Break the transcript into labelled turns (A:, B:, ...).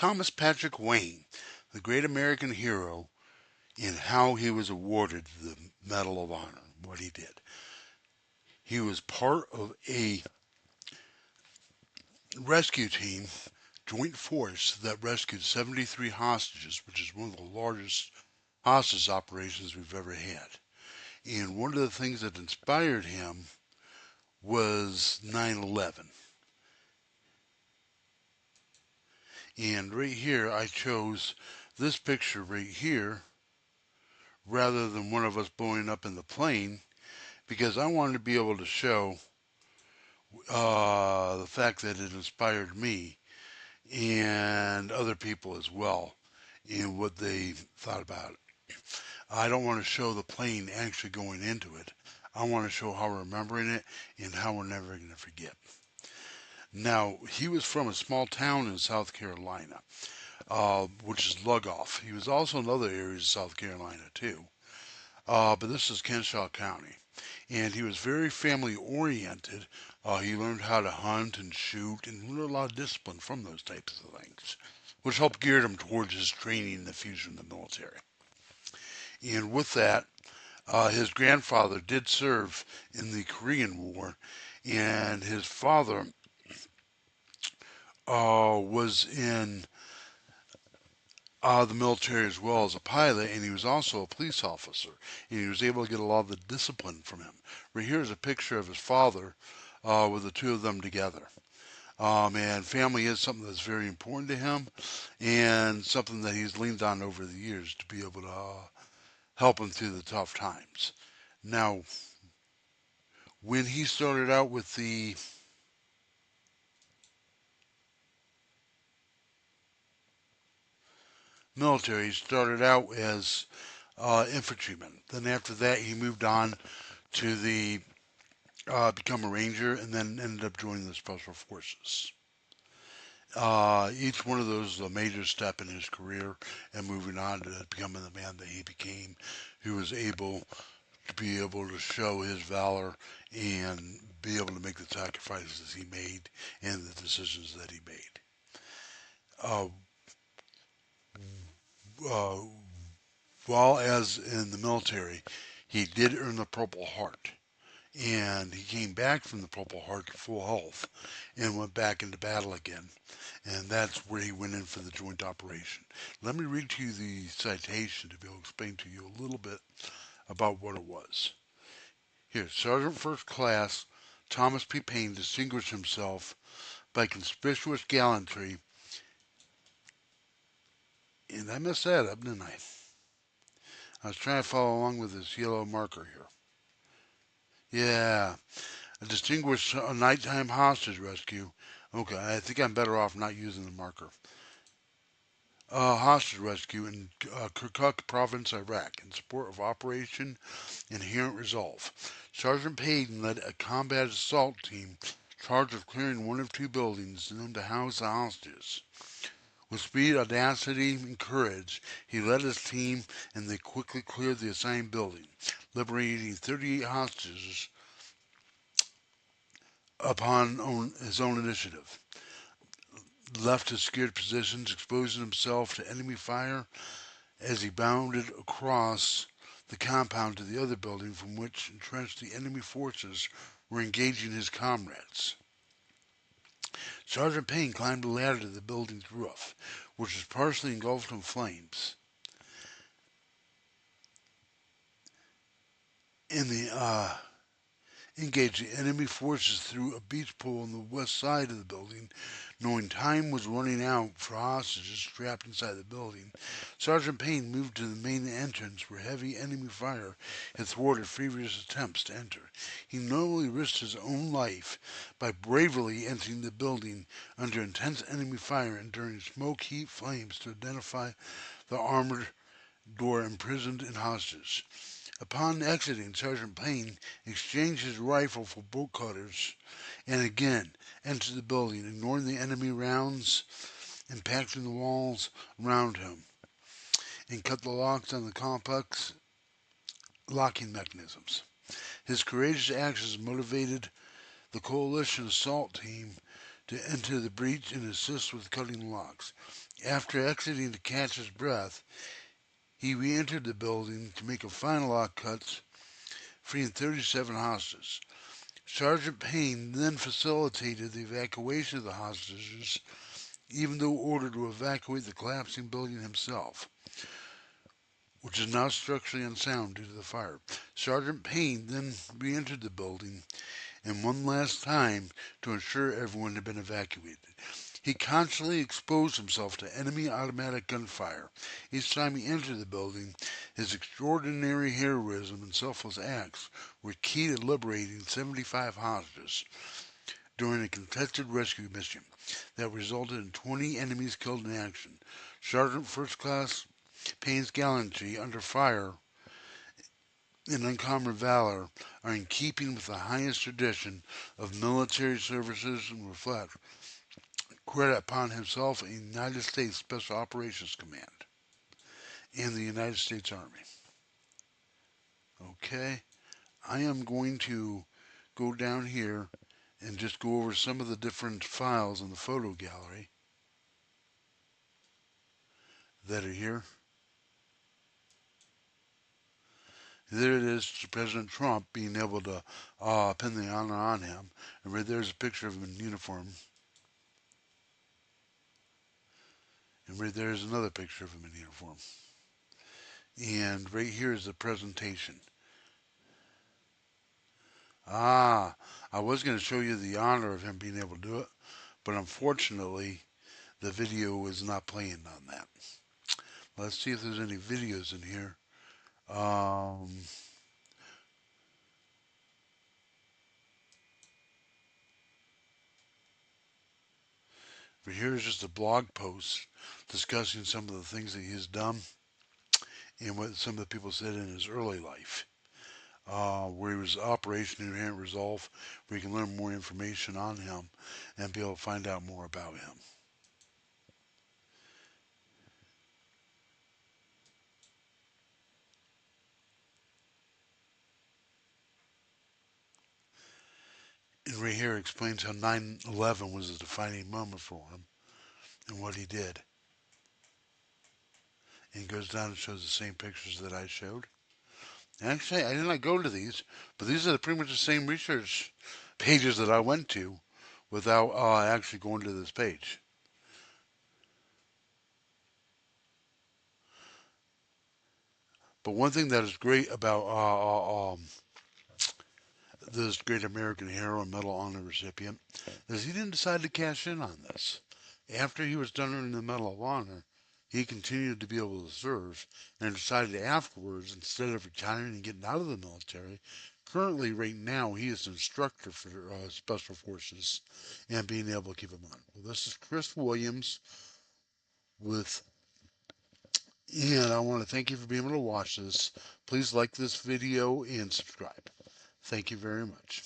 A: Thomas Patrick Wayne, the great American hero, and how he was awarded the Medal of Honor, what he did. He was part of a rescue team, joint force, that rescued 73 hostages, which is one of the largest hostage operations we've ever had. And one of the things that inspired him was 9/11. And right here, I chose this picture right here rather than one of us blowing up in the plane because I wanted to be able to show the fact that it inspired me and other people as well in what they thought about it. I don't want to show the plane actually going into it. I want to show how we're remembering it and how we're never going to forget. Now, he was from a small town in South Carolina, which is Lugoff. He was also in other areas of South Carolina too, but this is Kennesaw County. And he was very family oriented. He learned how to hunt and shoot and learned a lot of discipline from those types of things, which helped gear him towards his training in the future in the military. And with that, his grandfather did serve in the Korean War, and his father was in the military as well as a pilot, and he was also a police officer, and he was able to get a lot of the discipline from him. Right here is a picture of his father with the two of them together. And family is something that's very important to him, and something that he's leaned on over the years to be able to help him through the tough times. Now, when he started out with the military, he started out as infantryman. Then after that, he moved on to the become a ranger, and then ended up joining the special forces. Each one of those is a major step in his career and moving on to becoming the man that he became, who was able to be able to show his valor and be able to make the sacrifices he made and the decisions that he made. Uh, uh, while as in the military, he did earn the Purple Heart. And he came back from the Purple Heart to full health and went back into battle again. And that's where he went in for the joint operation. Let me read to you the citation to be able to explain to you a little bit about what it was. Here, Sergeant First Class Thomas P. Payne distinguished himself by conspicuous gallantry. And I messed that up, didn't I? I was trying to follow along with this yellow marker here. Yeah, a distinguished nighttime hostage rescue. Okay, I think I'm better off not using the marker. Hostage rescue in Kirkuk Province, Iraq, in support of Operation Inherent Resolve. Sergeant Payne led a combat assault team charged with clearing one of two buildings known to house the hostages. With speed, audacity, and courage, he led his team, and they quickly cleared the assigned building, liberating 38 hostages upon his own initiative. Left his secured positions, exposing himself to enemy fire as he bounded across the compound to the other building from which entrenched the enemy forces were engaging his comrades. Sergeant Payne climbed a ladder to the building's roof, which was partially engulfed in flames. In the engaged the enemy forces through a beach pool on the west side of the building. Knowing time was running out for hostages trapped inside the building, Sergeant Payne moved to the main entrance where heavy enemy fire had thwarted previous attempts to enter. He not only risked his own life by bravely entering the building under intense enemy fire, enduring smoke, heat, flames to identify the armored door imprisoned in hostages. Upon exiting, Sergeant Payne exchanged his rifle for bolt cutters and again entered the building, ignoring the enemy rounds impacting the walls around him, and cut the locks on the complex locking mechanisms. His courageous actions motivated the coalition assault team to enter the breach and assist with cutting locks. After exiting to catch his breath, he re-entered the building to make a final lock cuts, freeing 37 hostages. Sergeant Payne then facilitated the evacuation of the hostages, even though ordered to evacuate the collapsing building himself, which is now structurally unsound due to the fire. Sergeant Payne then re-entered the building, and one last time to ensure everyone had been evacuated. He constantly exposed himself to enemy automatic gunfire. Each time he entered the building, his extraordinary heroism and selfless acts were key to liberating 75 hostages during a contested rescue mission that resulted in 20 enemies killed in action. Sergeant First Class Payne's gallantry under fire and uncommon valor are in keeping with the highest tradition of military services and reflect credit upon himself and the United States Special Operations Command and the United States Army. Okay, I am going to go down here and just go over some of the different files in the photo gallery that are here. There it is, President Trump being able to pin the honor on him. And right there's a picture of him in uniform. And right there is another picture of him in uniform. And right here is the presentation. Ah, I was going to show you the honor of him being able to do it, but unfortunately, the video is not playing on that. Let's see if there's any videos in here. But here's just a blog post discussing some of the things that he has done and what some of the people said in his early life, where he was Operation Inherent Resolve, where you can learn more information on him and be able to find out more about him. And right here explains how 9/11 was a defining moment for him and what he did. And goes down and shows the same pictures that I showed. Actually, I did not go to these, but these are pretty much the same research pages that I went to without actually going to this page. But one thing that is great about this great American hero and Medal of Honor recipient is he didn't decide to cash in on this. After he was done earning the Medal of Honor, he continued to be able to serve and decided afterwards, instead of retiring and getting out of the military, currently right now he is an instructor for Special Forces and being able to keep them on. Well, this is Chris Williams with, and I want to thank you for being able to watch this. Please like this video and subscribe. Thank you very much.